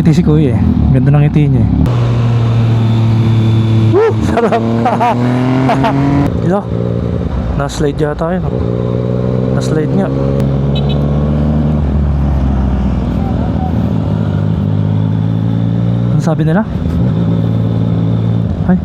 ngiti si kuya eh. Ganda ng ngiti niya eh. Woo! Sarap! Ila, na-slide yata yun. Na-slide nga. Ano sabi nila? Ay.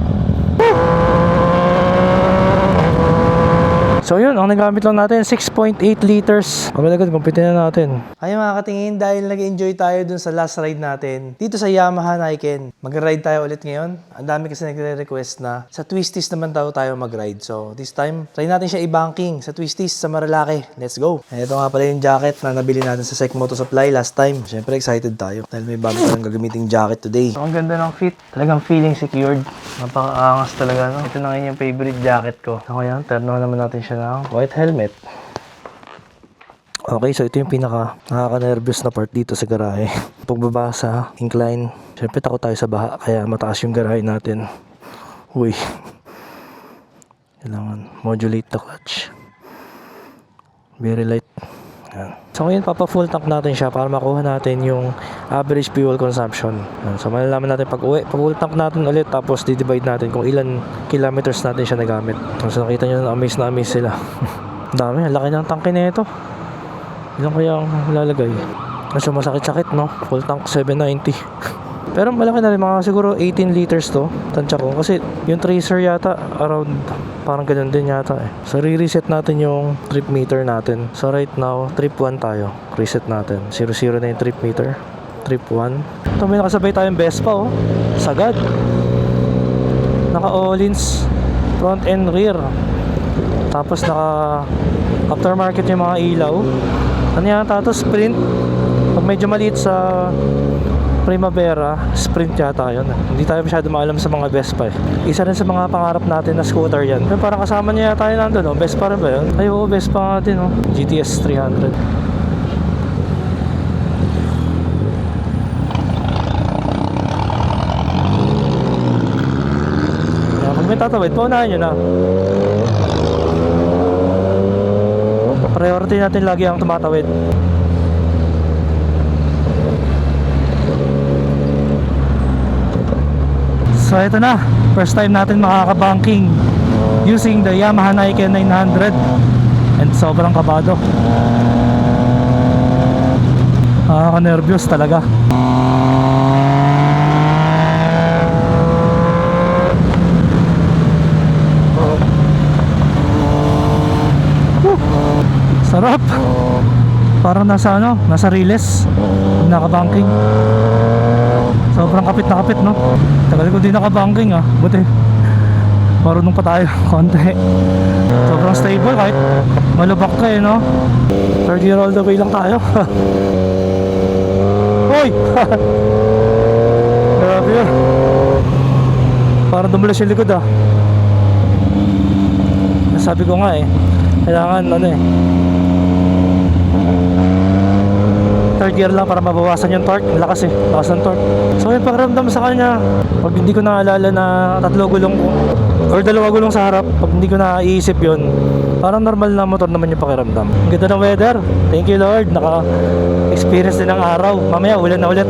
So yun, ang nagamit lang natin 6.8 liters. Agad-agad, kumpitin na natin. Ay mga katingin, dahil nag-enjoy tayo dun sa last ride natin dito sa Yamaha Niken, mag-ride tayo ulit ngayon. Ang dami kasi nagre-request na sa Twisties naman tayo mag-ride. So this time, try natin siya i-banking sa Twisties sa Marilake. Let's go! Ito nga pala yung jacket na nabili natin sa Sec Moto Supply last time. Siyempre excited tayo dahil may bago tayong gagamiting jacket today. So, ang ganda ng fit. Talagang feeling secured. Napaka-angas talaga, no? Ito na ngayon yung favorite jacket ko. So ngayon, terno naman natin siya ng white helmet. Okay, so ito yung pinaka nakaka-nervous na part dito sa garahe. Pagbaba sa incline, syempre takot tayo sa baha, kaya mataas yung garahe natin. Uy, kailangan modulate the clutch. Very light. Yan. So ngayon papa-full tank natin siya para makuha natin yung average fuel consumption. Yan. So malalaman natin pag uwi, pa-full tank natin ulit, tapos di-divide natin kung ilan kilometers natin siya nagamit. So nakita nyo na amaze sila. Dami, laki ng tangke na ito. Ilan kaya ang lalagay? Kasi masakit-sakit, no? Full tank 790. Pero malaki na rin, mga siguro 18 liters to. Tansya ko. Kasi yung tracer yata around parang ganun din yata eh. So re-reset natin yung trip meter natin. So right now, trip 1 tayo. Reset natin. 00 na yung trip meter. Trip 1. Ito may nakasabay tayong Vespa oh. Sagad. Naka all-ins front and rear. Tapos naka aftermarket yung mga ilaw. Ano yata ito? Sprint. Pag medyo maliit sa Primavera, Sprint yata yun. Hindi tayo masyado maalam sa mga Vespa eh. Isa rin sa mga pangarap natin na scooter yan. Pero parang kasama niya yata yun nandun, no? Vespa rin ba yun? Ay oo, Vespa nga din, no? GTS 300. Pag may tatawid, paunahan nyo na. Priority natin lagi ang tumatawid. So ito na, first time natin makaka-banking using the Yamaha Niken 900 and sobrang kabado. Nakaka-nervyos talaga. Sarap. Parang nasa nasa Riles. Naka-banking. Sobrang kapit na kapit, no? Tagal ko din naka-banking ah. Buti marunong pa tayo konti. Sobrang stable kahit malubak ka eh, no? Third year all the way lang tayo. Hoy! Grabe yun. Parang dumulas yung likod ah. Sabi ko nga eh, kailangan third gear lang para mabawasan yung torque. Lakas eh, lakas ng torque. So yung pakiramdam sa kanya, pag hindi ko naalala na 3 gulong or 2 gulong sa harap, pag hindi ko naiisip yun, parang normal na motor naman yung pakiramdam. Ganda ng weather, thank you Lord. Naka-experience din ng araw. Mamaya ulan na ulit.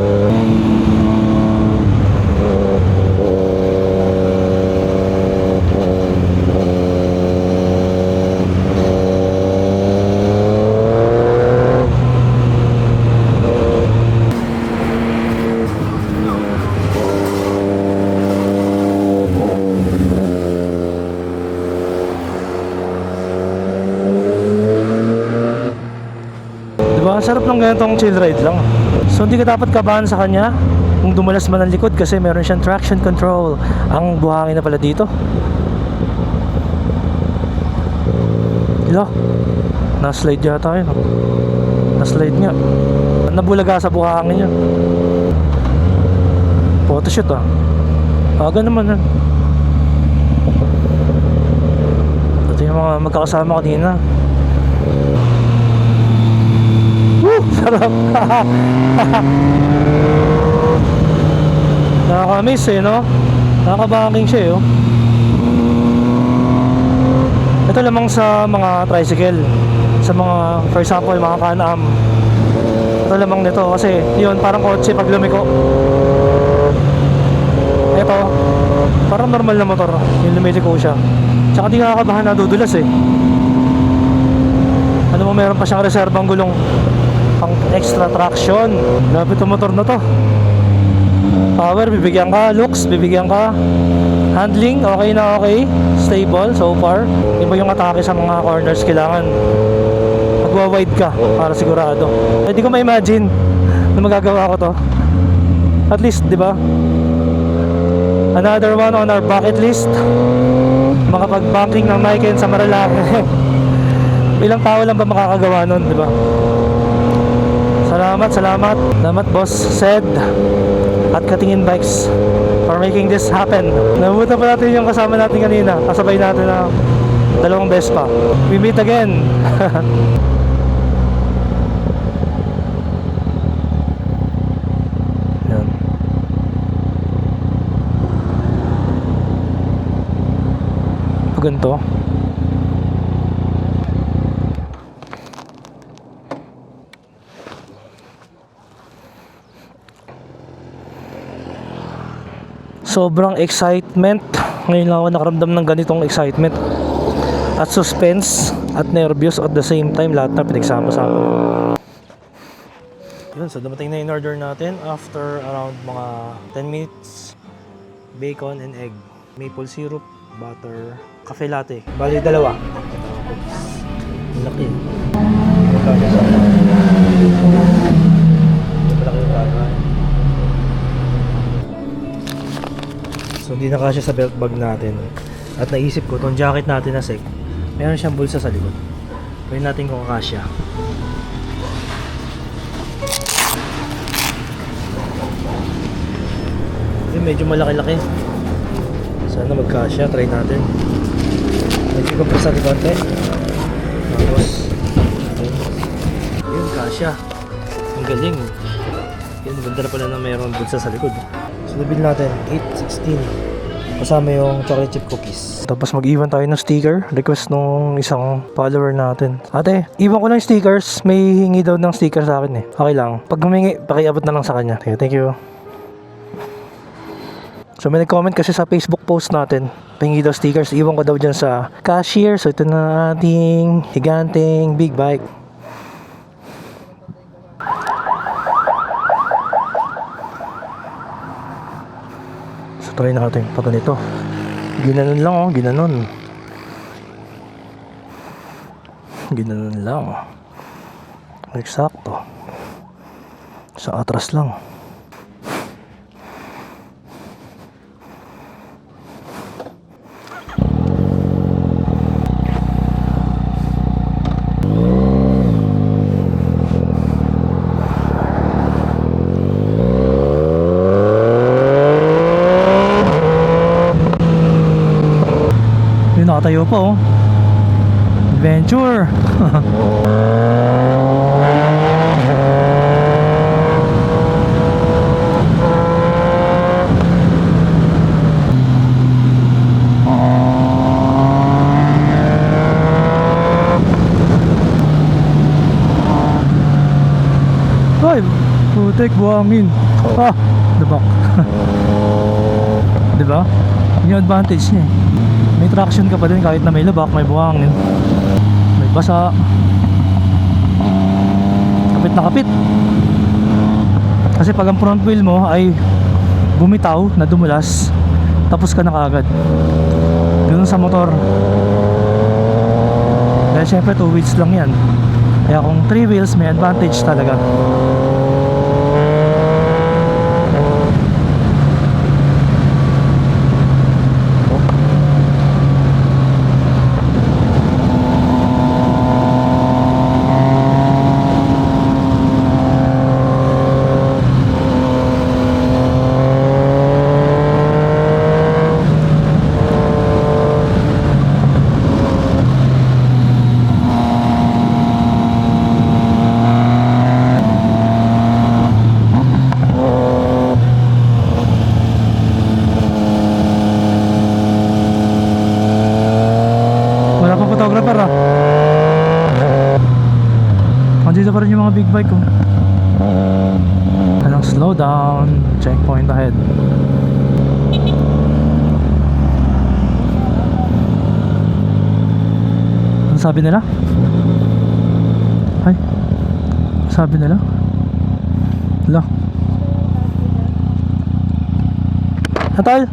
Ang sarap ng ganitong chill ride lang. So hindi ka dapat kabahan sa kanya kung dumulas man ang likod kasi meron siyang traction control. Ang buhangin na pala dito. Ila, na-slide yata yun. Na-slide nga. Nabulaga sa buhangin niya. Photoshoot ah. Aga naman yan. Ito yung mga magkakasama kanina. Sarap. Nakaka-miss eh, no? Nakaka-banking siya eh, oh. Ito lamang sa mga tricycle. Sa mga, for example, mga Can-Am. Ito lamang nito kasi yun parang kotse pag lumiko. Ito parang normal na motor yung lumiliko siya. Tsaka di nakakabahan, nadudulas eh. Ano mo, meron pa siyang reserbang gulong pang extra traction. Grabe itong motor na to. Power bibigyan ka, looks bibigyan ka, handling okay na okay, stable so far. Iba yung atake sa mga corners, kailangan magwa-wide ka para sigurado. Hindi ko ma-imagine na magagawa ko to. At least, di ba? Another one on our bucket list. Makapag-banking ng Miken sa Marilake. Ilang tao lang ba makakagawa nun, di ba? Salamat boss Sed at Katingin Bikes for making this happen. Nabuta pa natin yung kasama natin kanina, kasabay natin na dalawang Vespa. We meet again. Yan. Pag ganito sobrang excitement. Ngayon lang ako nakaramdam ng ganitong excitement at suspense at nervyos at the same time, lahat na pinagsama-sama. Yun, so dumating na yung order natin after around mga 10 minutes. Bacon and egg, maple syrup, butter, cafe latte. Bali dalawa. Laki. Malaki yung bagay. So hindi na kasya sa belt bag natin. At naisip ko, itong jacket natin na sec, meron siyang bulsa sa likod. Pwede natin kung kasya. Medyo malaki-laki. Sana magkasya, try natin. Medyo ko pa sa konti. Tapos yun, kasya. Ang galing. Yun, ganda na pala na mayroong bulsa sa likod. So nabili natin 8.16 kasama yung chocolate chip cookies. Tapos mag-iwan tayo ng sticker. Request nung isang follower natin. Ate, iwan ko ng stickers. May hingi daw ng sticker sa akin eh. Okay lang. Pag humingi, pakiabot na lang sa kanya. Okay, thank you. So may nag-comment kasi sa Facebook post natin, pahingi daw stickers, iwan ko daw dyan sa cashier. So ito na ating higanting big bike. So try natin pag ganito. Ginanon lang oh, ginanon. Ginanon lang. Eksakto. Sa atras lang. Nakatayo pa oh. Adventure. Ay, putek buhangin. Ah, dabak. Diba? Yung advantage niya eh. May traction ka pa din kahit na may lubak, may buhangin, may basa. Kapit na kapit. Kasi pag ang front wheel mo ay bumitaw, na dumulas, tapos ka na kaagad. Ganun sa motor. Dahil syempre 2 wheels lang yan. Kaya kung 3 wheels, may advantage talaga. Nandito pa rin yung mga big bike ko. Anong slow down. Checkpoint ahead. Ano sabi nila? Ay, sabi nila? Hala. Natol?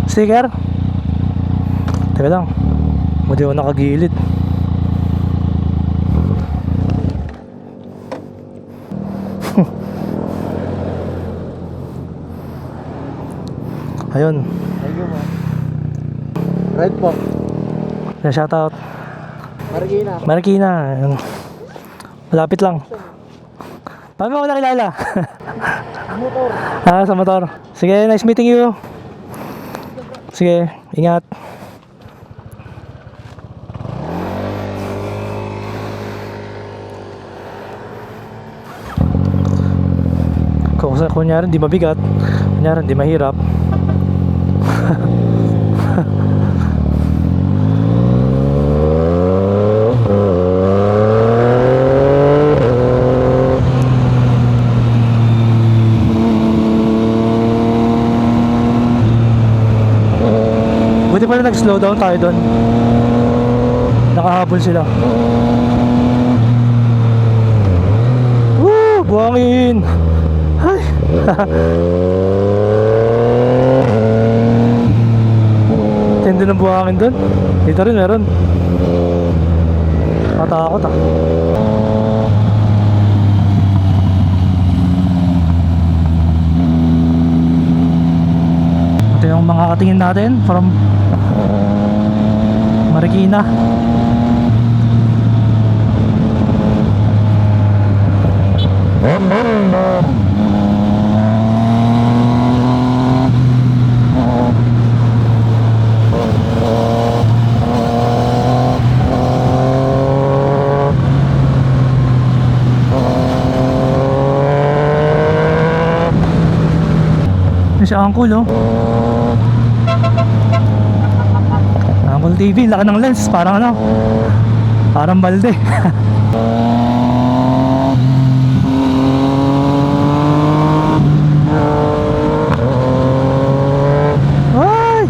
Sticker? Teka lang. Hindi ako nakagilid. Ayun. Thank you po. Red po. Shoutout. Marikina. Marikina. Ayun. Malapit lang. Paano mo ako nakilala? Motor. Sa motor. Sige, nice meeting you. Sige, ingat. Kunyari hindi mabigat, kunyari hindi mahirap. Buti pala nag-slow down tayo doon. Nakahabol sila. Woo! Buhangin! Ay! Tindi ng buhangin doon. Dito rin meron. Matakot ah. Ito yung mga katingin natin from Marikina. Si Uncle oh. Uncle TV, laki ng lens, parang ano, parang balde. Ay!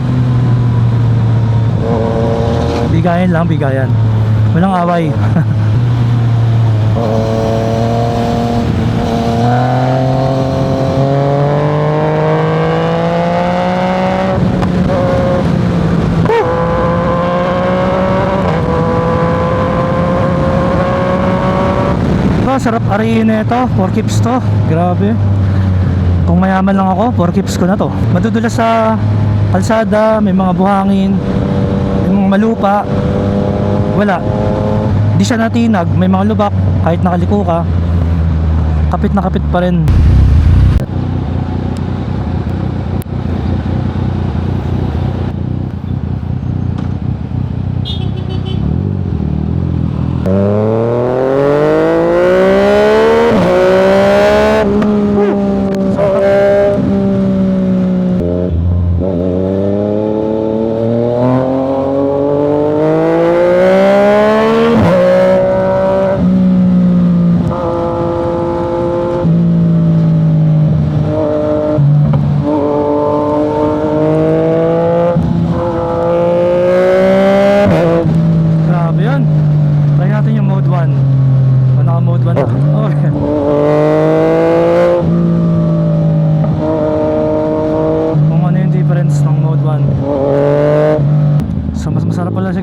Bigayan lang, bigayan. Walang away. Sarap arihin na ito, 4 keeps to. Grabe. Kung mayaman lang ako, 4 keeps ko na to. Madudulas sa kalsada, may mga buhangin, may mga malupa. Wala. Di siya natinag, may mga lubak. Kahit nakaliko ka, kapit na kapit pa rin.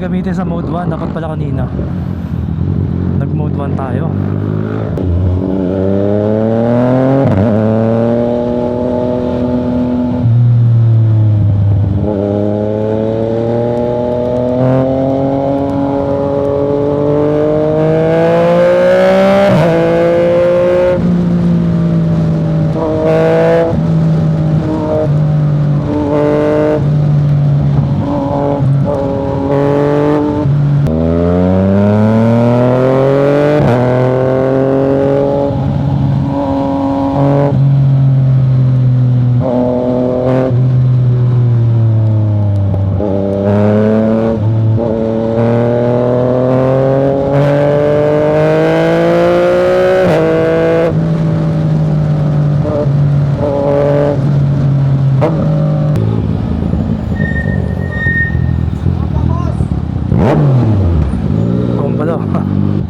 Gamitin sa mode 1, dapat pala kanina nag mode 1 tayo.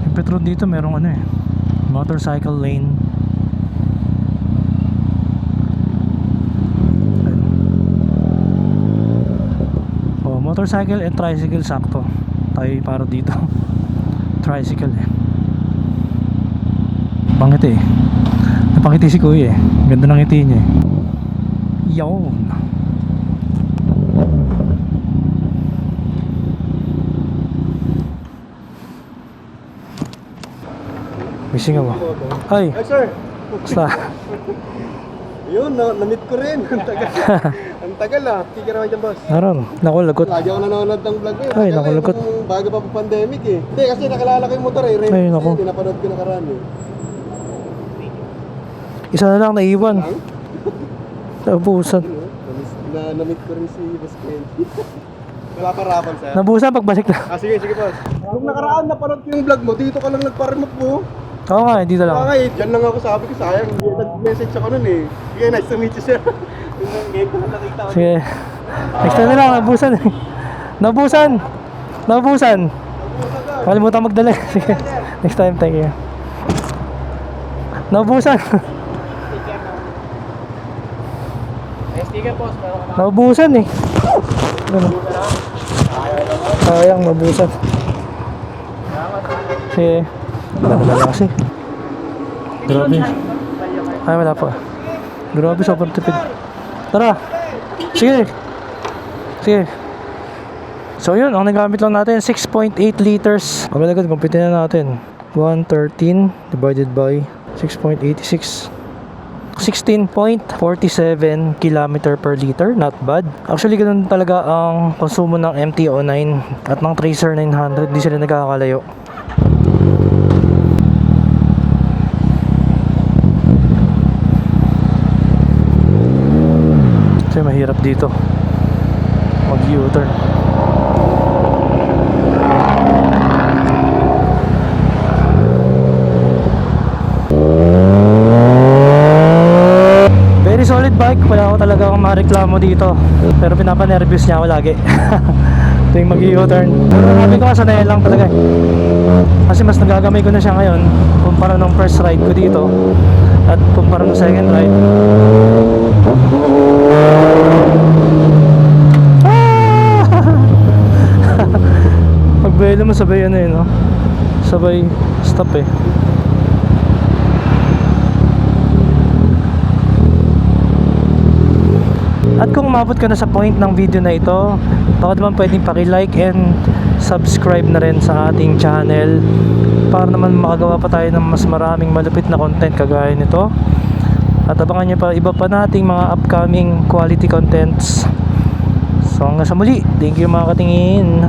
Yung Petro dito merong ano eh, motorcycle lane. Oh, motorcycle and tricycle sakto. Tayo para dito. Tricycle eh. Pangiti eh. Napangiti si kuya eh. Ganda ng ngiti niya eh. Yun. Missing ako. Ay, Ay, sir. basta. Yun, na-meet ko rin. Ang tagal. Ang tagal ah. Sige naman dyan, boss. Naroon, naku lagot. Lagi ako nanonood ng vlog mo. Ay, naku, lagot. Bago pa po pandemic eh. Hindi, kasi nakalala ko yung motor eh. Ay, naku. Hindi napanood ko nakaraan eh. Isa na lang naiwan. Nabusan. Na-meet ko rin si Boss Kenji. Wala pa rapon, sir. Nabusan pagbalik na. Ah, sige, sige, boss. Nung nakaraan, napanood ko yung vlog mo. Dito ka lang nagpa-remote mo. Oo nga, dito lang. Okay, dyan lang ako, sabi ko, sayang. Nag-message ako nun eh. Sige, nice to meet you, sir. Ngayon ko lang nakita ko. Sige. Next time na lang, nabusan eh. Nabusan! Nabusan! Kalimutan magdala. Sige. Next time, thank you. Nabusan! Sticker, boss. Meron ka Nabusan eh. Ano? Sayang, nabusan. Sige. Wala kasi. Grabe. Ay, wala pa. Grabe, sobrang tipid. Tara! Sige! Sige. So yun, ang nagamit lang natin 6.8 liters. Agad-agad, kumpitin na natin. 113 divided by 6.86. 16.47 km per liter, not bad. Actually, ganun talaga ang konsumo ng MT-09 at ng Tracer 900. Hindi sila nagkakalayo. Kasi mahirap dito mag U-turn. Very solid bike, wala ako talaga akong mareklamo dito. Pero pinapanervous niya ako lagi tuwing mag U-turn. Pero sabi ko, kasanayan lang talaga eh. Kasi mas nagagamay ko na siya ngayon kumpara nung first ride ko dito at kumpara nung second ride. Pagbelo mo sabay ano no? Sabay stop eh. At kung umabot ka na sa point ng video na ito, baka naman pwedeng paki-like and subscribe na rin sa ating channel para naman makagawa pa tayo ng mas maraming malupit na content kagaya nito. At abangan nyo pa iba pa nating mga upcoming quality contents. So hanggang sa muli, thank you mga katingin.